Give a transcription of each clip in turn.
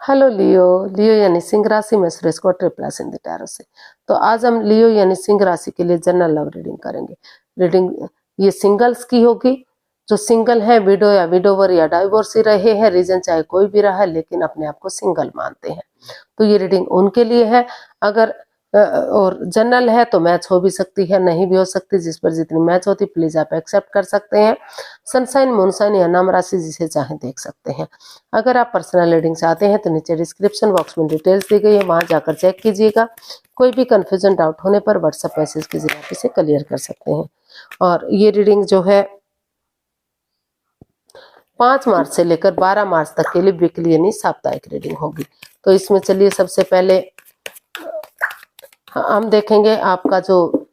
Hello लियो। लियो यानी सिंह राशि में सुरेश को ट्रिपल इन द टैरो से। तो आज हम लियो यानी सिंह राशि के लिए जनरल लव रीडिंग करेंगे। रीडिंग ये सिंगल्स की होगी। जो सिंगल है, विडो या विडोवर या डाइवोर्सी रहे हैं, रीजन चाहे कोई भी रहा है लेकिन अपने आप को सिंगल मानते हैं, तो ये रीडिंग उनके लिए है। अगर और जनरल है तो मैच हो भी सकती है, नहीं भी हो सकती, जिस पर जितनी मैच होती प्लीज आप एक्सेप्ट कर सकते हैं। सनसाइन, मूनसाइन या नाम राशि जिसे चाहे देख सकते हैं। अगर आप पर्सनल रीडिंग चाहते हैं तो नीचे डिस्क्रिप्शन बॉक्स में डिटेल्स दी गई है, वहां जाकर चेक कीजिएगा। कोई भी कंफ्यूजन डाउट होने पर व्हाट्सएप मैसेज के जरिए आप इसे क्लियर कर सकते हैं। और ये रीडिंग जो है 5 मार्च से लेकर 12 मार्च तक के लिए वीकली यानी साप्ताहिक रीडिंग होगी। तो इसमें चलिए सबसे पहले हम देखेंगे आपका जो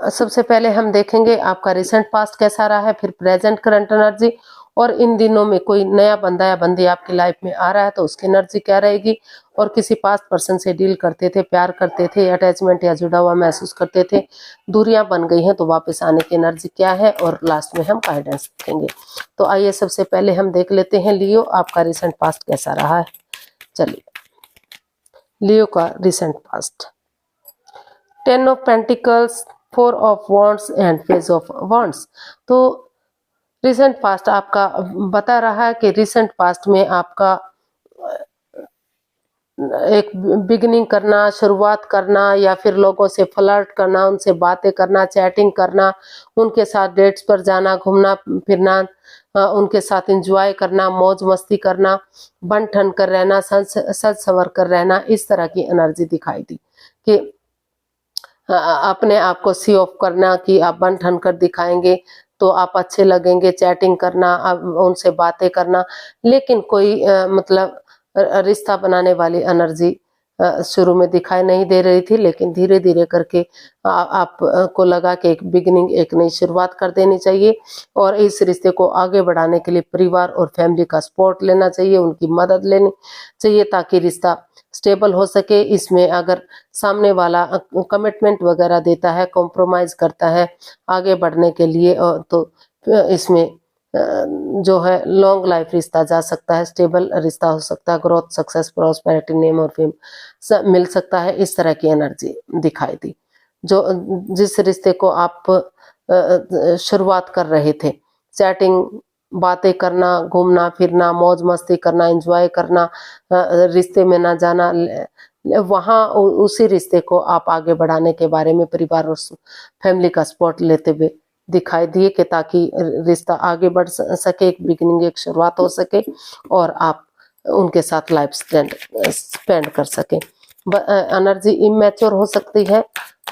सबसे पहले हम देखेंगे आपका रिसेंट पास्ट कैसा रहा है, फिर प्रेजेंट करंट एनर्जी, और इन दिनों में कोई नया बंदा या बंदी आपकी लाइफ में आ रहा है तो उसकी एनर्जी क्या रहेगी, और किसी पास्ट पर्सन से डील करते थे, प्यार करते थे, अटैचमेंट या जुड़ा हुआ महसूस करते थे, दूरियां बन गई हैं तो वापस आने की एनर्जी क्या है, और लास्ट में हम गाइडेंस देखेंगे। तो आइए सबसे पहले हम देख लेते हैं लियो आपका रिसेंट पास्ट कैसा रहा है। चलिए, लियो का recent past, 10 of pentacles, 4 of wands and page of wands. तो रिसेंट पास्ट आपका बता रहा है कि रिसेंट पास्ट में आपका एक बिगिनिंग करना, शुरुआत करना, या फिर लोगों से फ्लर्ट करना, उनसे बातें करना, चैटिंग करना, उनके साथ डेट्स पर जाना, घूमना फिरना, उनके साथ एंजॉय करना, मौज मस्ती करना, बन ठन कर रहना, सज संवर कर रहना, इस तरह की एनर्जी दिखाई दी कि अपने आप को सी ऑफ करना कि आप बन ठन कर दिखाएंगे तो आप अच्छे लगेंगे, चैटिंग करना, उनसे बातें करना, लेकिन कोई मतलब रिश्ता बनाने वाली एनर्जी शुरू में दिखाई नहीं दे रही थी, लेकिन धीरे धीरे करके आपको लगा कि एक बिगिनिंग, एक नई शुरुआत कर देनी चाहिए, और इस रिश्ते को आगे बढ़ाने के लिए परिवार और फैमिली का सपोर्ट लेना चाहिए, उनकी मदद लेनी चाहिए ताकि रिश्ता स्टेबल हो सके। इसमें अगर सामने वाला कमिटमेंट वगैरह देता है, कॉम्प्रोमाइज करता है आगे बढ़ने के लिए, तो इसमें जो है लॉन्ग लाइफ रिश्ता जा सकता है, स्टेबल रिश्ता हो सकता है, ग्रोथ, सक्सेस, प्रॉस्पेरिटी, नेम और फेम सब मिल सकता है। इस तरह की एनर्जी दिखाई दी। जो जिस रिश्ते को आप शुरुआत कर रहे थे, चैटिंग, बातें करना, घूमना फिरना, मौज मस्ती करना, एंजॉय करना, रिश्ते में ना जाना, वहाँ उसी रिश्ते को आप आगे बढ़ाने के बारे में परिवार और फैमिली का सपोर्ट लेते हुए दिखाई दिए कि ताकि रिश्ता आगे बढ़ सके, एक बिगिनिंग, एक शुरुआत हो सके, और आप उनके साथ लाइफ स्पेंड कर सके। एनर्जी इमेच्योर हो सकती है,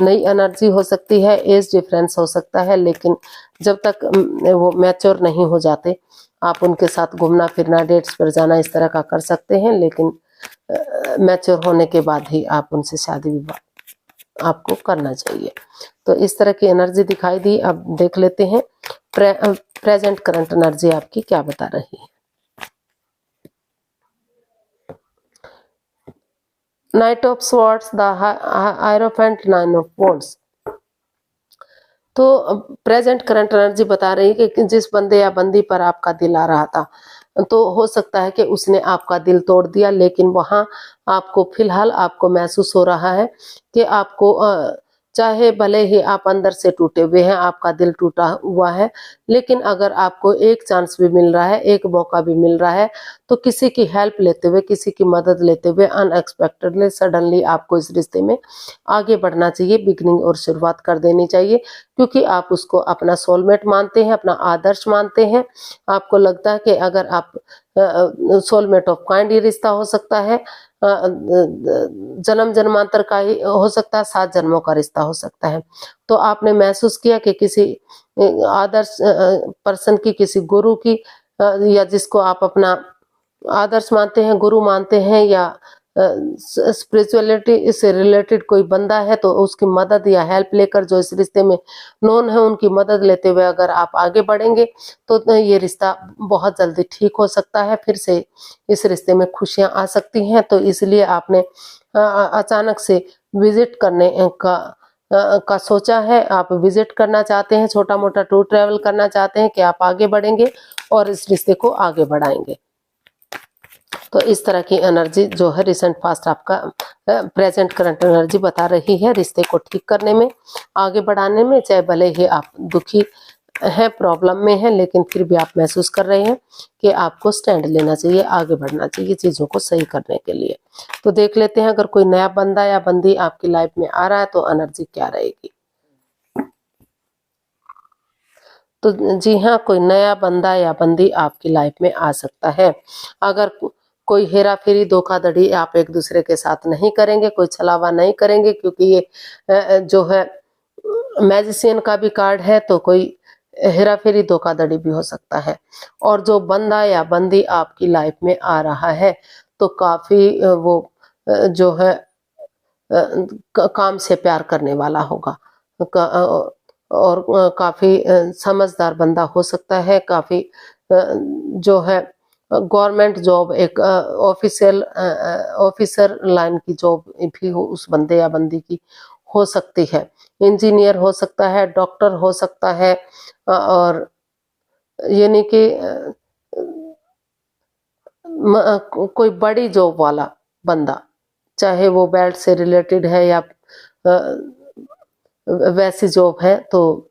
नई एनर्जी हो सकती है, एज डिफरेंस हो सकता है, लेकिन जब तक वो मैच्योर नहीं हो जाते आप उनके साथ घूमना फिरना, डेट्स पर जाना, इस तरह का कर सकते हैं, लेकिन मैच्योर होने के बाद ही आप उनसे शादी विवाह आपको करना चाहिए। तो इस तरह की एनर्जी दिखाई दी। अब देख लेते हैं प्रेजेंट करंट एनर्जी आपकी क्या बता रही है। Night of swords, the hierophant, 9 of wands. तो प्रेजेंट करंट एनर्जी बता रही है कि जिस बंदे या बंदी पर आपका दिल आ रहा था, तो हो सकता है कि उसने आपका दिल तोड़ दिया, लेकिन वहां आपको फिलहाल आपको महसूस हो रहा है कि आपको चाहे भले ही आप अंदर से टूटे हुए हैं, आपका दिल टूटा हुआ है, लेकिन अगर आपको एक चांस भी मिल रहा है, एक मौका भी मिल रहा है, तो किसी की हेल्प लेते हुए, किसी की मदद लेते हुए, अनएक्सपेक्टेडली, सडनली आपको इस रिश्ते में आगे बढ़ना चाहिए, बिगिनिंग और शुरुआत कर देनी चाहिए, क्योंकि आप उसको अपना सोलमेट मानते हैं, अपना आदर्श मानते हैं। आपको लगता है कि अगर आप सोलमेट ऑफ काइंड ये रिश्ता हो सकता है, जन्म जन्मांतर का ही हो सकता है, 7 जन्मों का रिश्ता हो सकता है। तो आपने महसूस किया कि किसी आदर्श पर्सन की, किसी गुरु की, या जिसको आप अपना आदर्श मानते हैं, गुरु मानते हैं, या स्पिरिचुअलिटी से रिलेटेड कोई बंदा है, तो उसकी मदद या हेल्प लेकर, जो इस रिश्ते में नोन है उनकी मदद लेते हुए अगर आप आगे बढ़ेंगे तो ये रिश्ता बहुत जल्दी ठीक हो सकता है, फिर से इस रिश्ते में खुशियां आ सकती हैं। तो इसलिए आपने अचानक से विजिट करने का का सोचा है, आप विजिट करना चाहते हैं, छोटा मोटा टूर ट्रैवल करना चाहते हैं कि आप आगे बढ़ेंगे और इस रिश्ते को आगे बढ़ाएंगे। तो इस तरह की एनर्जी जो है रिसेंट पास्ट आपका प्रेजेंट करंट एनर्जी बता रही है रिश्ते को ठीक करने में, आगे बढ़ाने में। चाहे भले ही आप दुखी है, प्रॉब्लम में है, लेकिन फिर भी आप महसूस कर रहे हैं कि आपको स्टैंड लेना चाहिए, आगे बढ़ना चाहिए चीजों को सही करने के लिए। तो देख लेते हैं अगर कोई नया बंदा या बंदी आपकी लाइफ में आ रहा है तो एनर्जी क्या रहेगी। तो जी हाँ, कोई नया बंदा या बंदी आपकी लाइफ में आ सकता है। अगर कोई हेरा फेरी धोखाधड़ी आप एक दूसरे के साथ नहीं करेंगे, कोई छलावा नहीं करेंगे, क्योंकि ये जो है मैजिशियन का भी कार्ड है, तो कोई हेरा फेरी धोखाधड़ी भी हो सकता है। और जो बंदा या बंदी आपकी लाइफ में आ रहा है तो काफी वो जो है काम से प्यार करने वाला होगा और काफी समझदार बंदा हो सकता है, काफी जो है गवर्नमेंट जॉब, एक ऑफिसर लाइन की जॉब भी हो उस बंदे या बंदी की हो सकती है। इंजीनियर हो सकता है, डॉक्टर हो सकता है, और यानी कि कोई बड़ी जॉब वाला बंदा, चाहे वो बेल्ट से रिलेटेड है या वैसी जॉब है, तो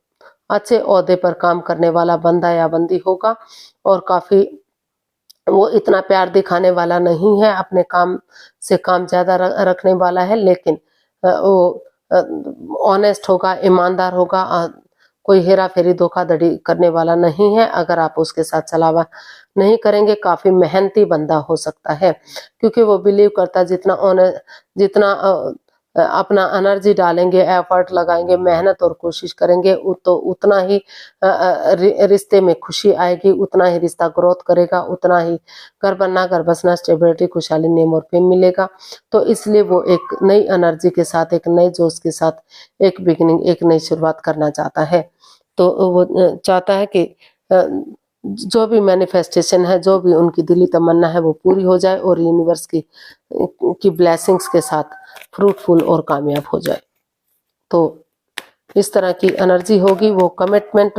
अच्छे ओहदे पर काम करने वाला बंदा या बंदी होगा। और काफी वो इतना प्यार दिखाने वाला नहीं है, अपने काम से काम ज्यादा रखने वाला है, लेकिन वो ऑनेस्ट होगा, ईमानदार होगा, कोई हेरा फेरी धोखाधड़ी करने वाला नहीं है। अगर आप उसके साथ छलावा नहीं करेंगे, काफी मेहनती बंदा हो सकता है, क्योंकि वो बिलीव करता है जितना अपना एनर्जी डालेंगे, एफर्ट लगाएंगे, मेहनत और कोशिश करेंगे, तो उतना ही रिश्ते में खुशी आएगी, उतना ही रिश्ता ग्रोथ करेगा, उतना ही घर बनना, घर बसना, स्टेबिलिटी, खुशहाली, नेम और फेम मिलेगा। तो इसलिए वो एक नई एनर्जी के साथ, एक नए जोश के साथ एक बिगिनिंग, एक नई शुरुआत करना चाहता है। तो वो चाहता है कि जो भी मैनिफेस्टेशन है, जो भी उनकी दिली तमन्ना है वो पूरी हो जाए और यूनिवर्स की ब्लेसिंग्स के साथ फ्रूटफुल और कामयाब हो जाए। तो इस तरह की एनर्जी होगी। वो कमिटमेंट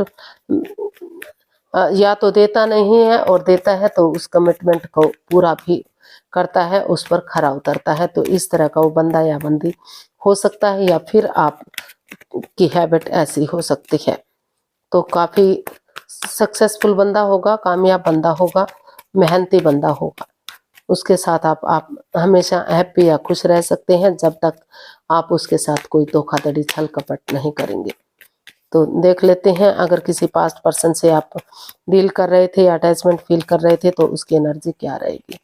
या तो देता नहीं है, और देता है तो उस कमिटमेंट को पूरा भी करता है, उस पर खरा उतरता है। तो इस तरह का वो बंदा या बंदी हो सकता है, या फिर आप की हैबिट ऐसी हो सकती है। तो काफी सक्सेसफुल बंदा होगा, कामयाब बंदा होगा, मेहनती बंदा होगा। उसके साथ आप हमेशा हैप्पी या खुश रह सकते हैं, जब तक आप उसके साथ कोई धोखाधड़ी, छल कपट नहीं करेंगे। तो देख लेते हैं अगर किसी पास्ट पर्सन से आप डील कर रहे थे या अटैचमेंट फील कर रहे थे तो उसकी एनर्जी क्या रहेगी।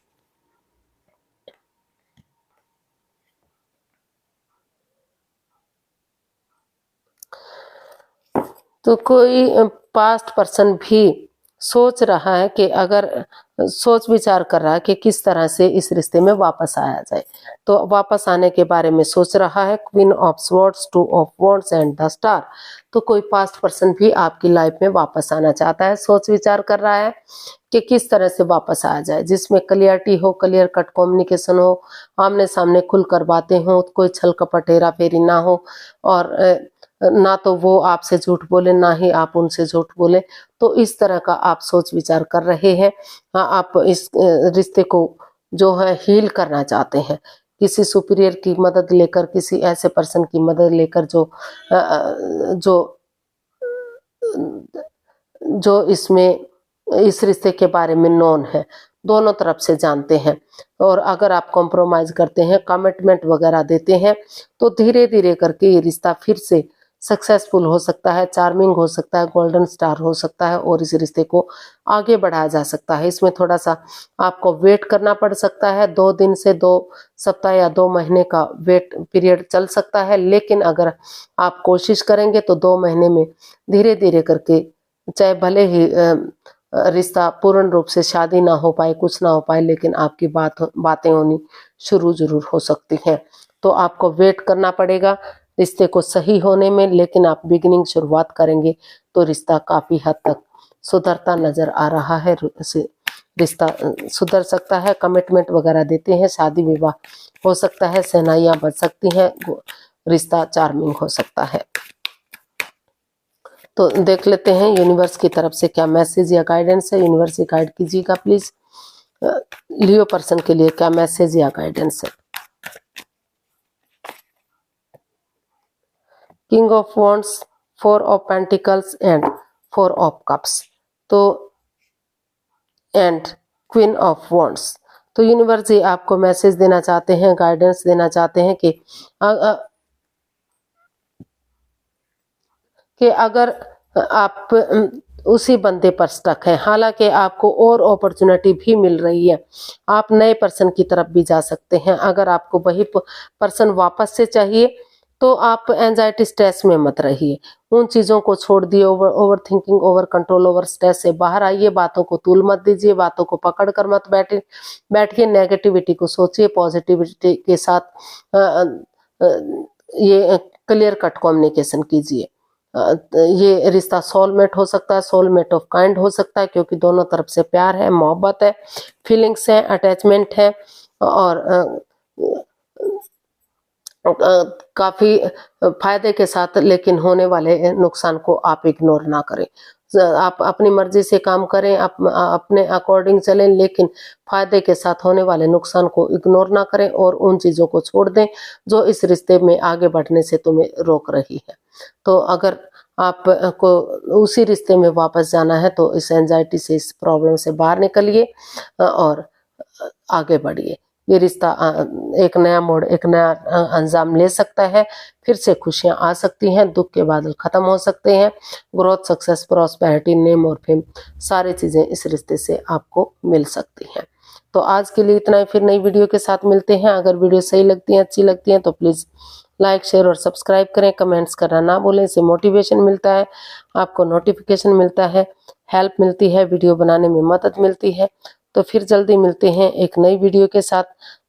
तो कोई पास्ट पर्सन भी सोच रहा है कि अगर सोच विचार कर रहा है कि किस तरह से इस रिश्ते में वापस आया जाए, तो वापस आने के बारे में सोच रहा है। Queen of swords, 2 of wands and the star. तो कोई पास्ट पर्सन भी आपकी लाइफ में वापस आना चाहता है, सोच विचार कर रहा है कि किस तरह से वापस आया जाए, जिसमें क्लियरिटी हो, क्लियर कट कम्युनिकेशन हो, आमने सामने खुलकर बातें हो, कोई छल कपट, हेरा फेरी ना हो, और ना तो वो आपसे झूठ बोले, ना ही आप उनसे झूठ बोले। तो इस तरह का आप सोच विचार कर रहे हैं। हाँ, आप इस रिश्ते को जो है हील करना चाहते हैं, किसी सुपीरियर की मदद लेकर, किसी ऐसे पर्सन की मदद लेकर जो इसमें इस रिश्ते के बारे में नॉन है, दोनों तरफ से जानते हैं। और अगर आप कॉम्प्रोमाइज करते हैं, कमिटमेंट वगैरह देते हैं, तो धीरे धीरे करके ये रिश्ता फिर से सक्सेसफुल हो सकता है, चार्मिंग हो सकता है, गोल्डन स्टार हो सकता है, और इस रिश्ते को आगे बढ़ाया जा सकता है। इसमें थोड़ा सा आपको वेट करना पड़ सकता है, 2 दिन से 2 सप्ताह या 2 महीने का वेट पीरियड चल सकता है। लेकिन अगर आप कोशिश करेंगे तो 2 महीने में धीरे धीरे करके, चाहे भले ही रिश्ता पूर्ण रूप से शादी ना हो पाए, कुछ ना हो पाए, लेकिन आपकी बातें होनी शुरू जरूर हो सकती हैं। तो आपको वेट करना पड़ेगा रिश्ते को सही होने में, लेकिन आप बिगिनिंग शुरुआत करेंगे तो रिश्ता काफी हद तक सुधरता नजर आ रहा है। रिश्ता सुधर सकता है, कमिटमेंट वगैरह देते हैं, शादी विवाह हो सकता है, सहनाइयाँ बच सकती हैं, रिश्ता चार्मिंग हो सकता है। तो देख लेते हैं यूनिवर्स की तरफ से क्या मैसेज या गाइडेंस है। यूनिवर्स गाइड कीजिएगा प्लीज, लियो पर्सन के लिए क्या मैसेज या गाइडेंस है। King of wands, 4 of pentacles and 4 of cups, तो एंड क्वीन ऑफ वॉन्ड्स। तो यूनिवर्स जी आपको मैसेज देना चाहते हैं, गाइडेंस देना चाहते हैं कि अगर आप उसी बंदे पर स्टक है, हालांकि आपको और अपॉर्चुनिटी भी मिल रही है, आप नए पर्सन की तरफ भी जा सकते हैं। अगर आपको वही पर्सन वापस से चाहिए तो आप एंजाइटी स्ट्रेस में मत रहिए, उन चीज़ों को छोड़ दिए, over thinking, over control, over stress से बाहर आइए, बातों को तूल मत दीजिए, बातों को पकड़ कर मत बैठिए, नेगेटिविटी को सोचिए, पॉजिटिविटी के साथ ये क्लियर कट कम्युनिकेशन कीजिए। ये रिश्ता सोलमेट हो सकता है, सोलमेट ऑफ काइंड हो सकता है, क्योंकि दोनों तरफ से प्यार है, मोहब्बत है, फीलिंग्स है, अटैचमेंट है, और काफी फायदे के साथ, लेकिन होने वाले नुकसान को आप इग्नोर ना करें। आप अपनी मर्जी से काम करें, अपने अकॉर्डिंग चलें, लेकिन फायदे के साथ होने वाले नुकसान को इग्नोर ना करें और उन चीज़ों को छोड़ दें जो इस रिश्ते में आगे बढ़ने से तुम्हें रोक रही है। तो अगर आपको उसी रिश्ते में वापस जाना है तो इस एंजाइटी से, इस प्रॉब्लम से बाहर निकलिए और आगे बढ़िए। ये रिश्ता एक नया मोड़, एक नया अंजाम ले सकता है, फिर से खुशियां आ सकती हैं, दुख के बादल खत्म हो सकते हैं, ग्रोथ, सक्सेस, प्रॉस्पेरिटी, नेम और फेम, सारी चीजें इस रिश्ते से आपको मिल सकती हैं। तो आज के लिए इतना ही, फिर नई वीडियो के साथ मिलते हैं। अगर वीडियो सही लगती है, अच्छी लगती है तो प्लीज़ लाइक, शेयर और सब्सक्राइब करें, कमेंट्स करना ना भूलें, इससे मोटिवेशन मिलता है, आपको नोटिफिकेशन मिलता है, हेल्प मिलती है, वीडियो बनाने में मदद मिलती है। तो फिर जल्दी मिलते हैं एक नई वीडियो के साथ,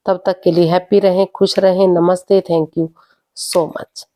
तब तक के लिए हैप्पी रहें, खुश रहें, नमस्ते, थैंक यू सो मच।